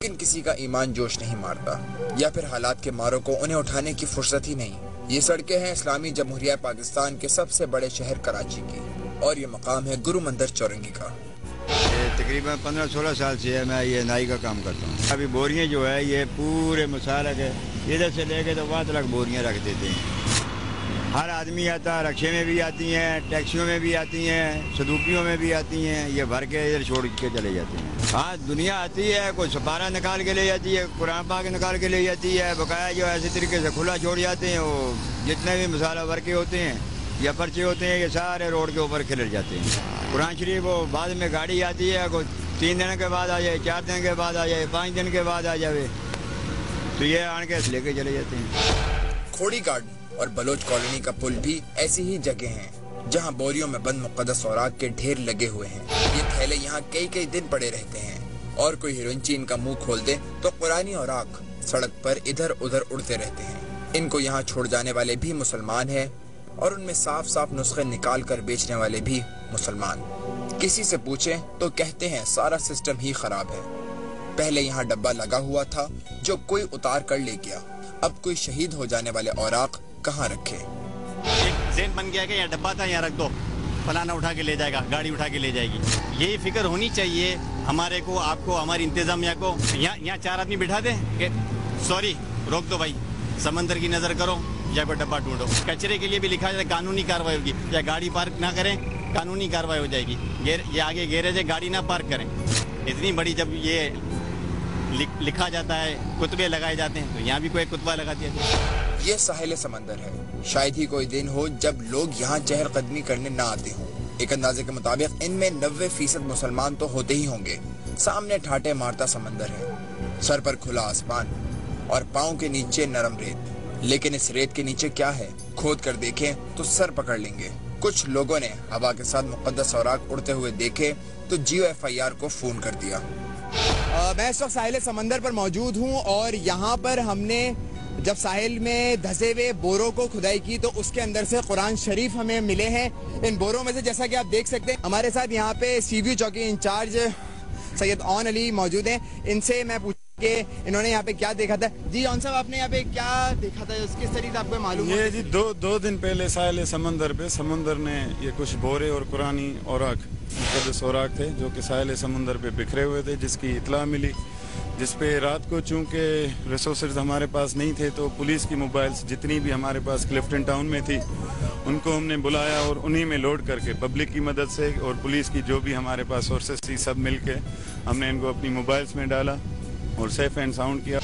लेकिन किसी का ईमान जोश नहीं मारता या फिर हालात के मारों को उन्हें उठाने की फुर्सत ही नहीं। ये सड़कें हैं इस्लामी जमहूरिया पाकिस्तान के सबसे बड़े शहर कराची की, और ये मकाम है गुरु मंदिर चौरंगी का। तकरीबन 15-16 साल से मैं ये नाई का काम करता हूँ। अभी बोरियां जो है ये पूरे मुसालक है, इधर से लेके तो वहाँ तक बोरियां रख देते हैं। हर आदमी आता है, रक्शे में भी आती हैं, टैक्सियों में भी आती हैं, सदूकियों में भी आती हैं, ये भर के इधर छोड़ के चले जाते हैं। हाँ, दुनिया आती है, कोई सपारा निकाल के ले जाती है, कुरान पाक निकाल के ले जाती है, बकाया जो ऐसे तरीके से खुला छोड़ जाते हैं। वो जितने भी मसाला भर के होते हैं या पर्चे होते हैं, ये सारे रोड के ऊपर खिलर जाते हैं। कुरान शरीफ वो बाद में गाड़ी आती है, कोई 3 दिन के बाद आ जाए, 4 दिन के बाद आ जाए, 5 दिन के बाद आ जाए, तो ये आन के लेके चले जाते हैं। खोड़ी गार्डन और बलोच कॉलोनी का पुल भी ऐसी ही जगह हैं, जहां बोरियों में बंद मुक़द्दस औराक के ढेर लगे हुए हैं। ये थैले यहाँ कई दिन पड़े रहते हैं, और कोई हिरोइनची इनका मुंह खोल दे तो कुरानी औराक सड़क पर इधर उधर उड़ते रहते हैं। इनको यहाँ छोड़ जाने वाले भी मुसलमान हैं, और उनमें साफ साफ नुस्खे निकाल कर बेचने वाले भी मुसलमान। किसी से पूछे तो कहते हैं सारा सिस्टम ही खराब है। पहले यहाँ डब्बा लगा हुआ था जो कोई उतार कर ले गया, अब कोई शहीद हो जाने वाले औराक कहाँ रखे। एक ज़हन बन गया कि यहाँ डब्बा था, यहाँ रख दो, फलाना उठा के ले जाएगा, गाड़ी उठा के ले जाएगी। यही फिक्र होनी चाहिए हमारे को, आपको, हमारी इंतजामिया को। यहाँ 4 आदमी बिठा दे कि सॉरी रोक दो भाई, समंदर की नज़र करो या कोई डब्बा ढूंढो। कचरे के लिए भी लिखा जाए कानूनी कार्रवाई होगी, या गाड़ी पार्क ना करें कानूनी कार्रवाई हो जाएगी। ये आगे गैरेज है, गाड़ी ना पार्क करें। इतनी बड़ी जब ये लिखा जाता है, कुतबे लगाए जाते हैं, तो यहाँ भी कोई कुतबा लगा दिया जाए। ये साहिल समंदर है। शायद ही कोई दिन हो जब लोग यहाँ चहलकदमी करने ना आते हों। एक अंदाजे के मुताबिक इनमें 90% मुसलमान तो होते ही होंगे। सामने ठाटे मारता समंदर है, सर पर खुला आसमान और पाँव के नीचे नरम रेत। लेकिन इस रेत के नीचे क्या है, खोद कर देखें तो सर पकड़ लेंगे। कुछ लोगों ने हवा के साथ मुक़द्दस औराक उड़ते हुए देखे तो GOFIR को फोन कर दिया। मैं इस वक्त साहिल समंदर पर मौजूद हूँ, और यहाँ पर हमने जब साहिल में धसे हुए बोरों को खुदाई की तो उसके अंदर से कुरान शरीफ हमें मिले हैं। इन बोरों में से जैसा कि आप देख सकते हैं, हमारे साथ यहाँ पे सीव्यू चौकी इंचार्ज सैयद ओन अली मौजूद हैं। इनसे मैं पूछूं कि इन्होंने यहाँ पे क्या देखा था। जी ओन साहब, आपने यहाँ पे क्या देखा था, किस तरीके से आपको मालूम है? ये जी दो दिन पहले साहिल समंदर पे समंदर ने ये कुछ बोरे और कुरानी औराक, मुक़द्दस औराक थे जो कि साहिल समंदर पे बिखरे हुए थे, जिसकी इतला मिली, जिस पे रात को चूँकि रिसोर्सेज हमारे पास नहीं थे तो पुलिस की मोबाइल्स जितनी भी हमारे पास क्लिफ्टन टाउन में थी उनको हमने बुलाया, और उन्हीं में लोड करके पब्लिक की मदद से और पुलिस की जो भी हमारे पास सोर्सेज थी सब मिल के हमने इनको अपनी मोबाइल्स में डाला और सेफ एंड साउंड किया।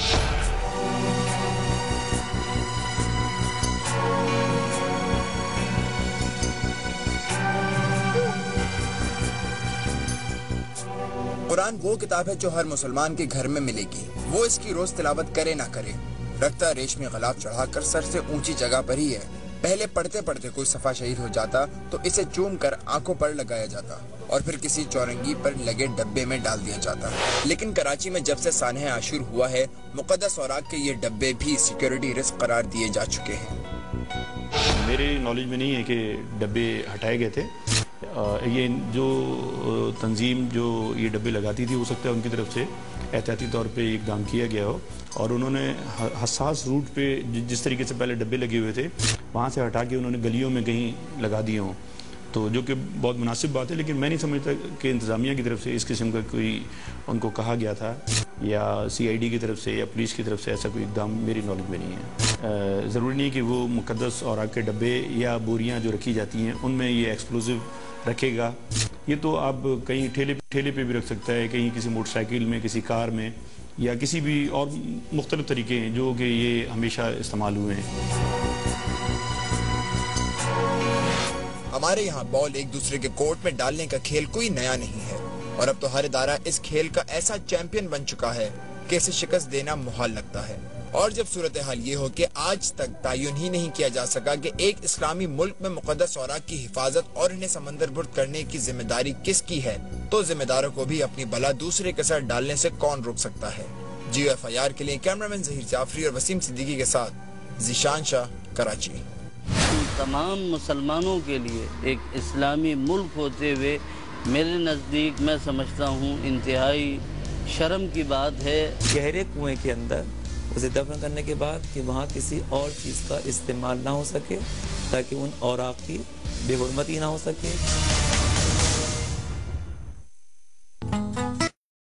कुरान वो किताब है जो हर मुसलमान के घर में मिलेगी, वो इसकी रोज तिलावत करे ना करे। रखता रेशमी गलाफ चढ़ाकर सर से ऊंची जगह पर ही है। पहले पढ़ते पढ़ते कोई सफा शहीद हो जाता तो इसे चूम कर आंखों पर लगाया जाता और फिर किसी चौरंगी पर लगे डब्बे में डाल दिया जाता। लेकिन कराची में जब से सानह आशूर हुआ है, मुक़द्दस औराक के ये डब्बे भी सिक्योरिटी रिस्क करार दिए जा चुके हैं। मेरे नॉलेज में नहीं है कि डब्बे हटाए गए थे। ये जो तंजीम जो ये डब्बे लगाती थी, हो सकता है उनकी तरफ से एहतियाती तौर पे इकदाम किया गया हो, और उन्होंने हसास रूट पे जिस तरीके से पहले डब्बे लगे हुए थे वहाँ से हटा के उन्होंने गलियों में कहीं लगा दिए हों, तो जो कि बहुत मुनासिब बात है। लेकिन मैं नहीं समझता कि इंतज़ामिया की तरफ से इस किस्म का कोई उनको कहा गया था, या CID की तरफ से या पुलिस की तरफ से ऐसा कोई इकदाम मेरी नॉलेज में नहीं है। ज़रूरी नहीं कि वो मुक़द्दस औराक के डब्बे या बोरियाँ जो रखी जाती हैं उनमें ये एक्सप्लोसिव रखेगा। ये तो आप कहीं ठेले पे भी रख सकता है, कहीं किसी मोटरसाइकिल में, किसी कार में, या किसी भी और मुख्तलिफ तरीके हैं जो कि ये हमेशा इस्तेमाल हुए हैं। हमारे यहाँ बॉल एक दूसरे के कोर्ट में डालने का खेल कोई नया नहीं है, और अब तो हर इदारा इस खेल का ऐसा चैंपियन बन चुका है कि इसे शिकस्त देना मुहाल लगता है। और जब सूरत हाल ये हो कि आज तक तयन ही नहीं किया जा सका कि एक इस्लामी मुल्क में मुक़द्दस औराक की हिफाजत और इन्हें समंदर बुर्द करने की जिम्मेदारी किसकी है, तो जिम्मेदारों को भी अपनी बला दूसरे के सर डालने से कौन रोक सकता है। GOFIR के लिए कैमरामैन ज़हीर जाफरी और वसीम सिद्दीकी के साथ ज़ीशान शाह, कराची। तमाम मुसलमानों के लिए एक इस्लामी मुल्क होते हुए मेरे नज़दीक मैं समझता हूँ इंतहाई शर्म की बात है। गहरे कुएं के अंदर उसे दफन करने के बाद कि वहाँ किसी और चीज़ का इस्तेमाल ना हो सके, ताकि उन औराक की बेहुरमती ना हो सके।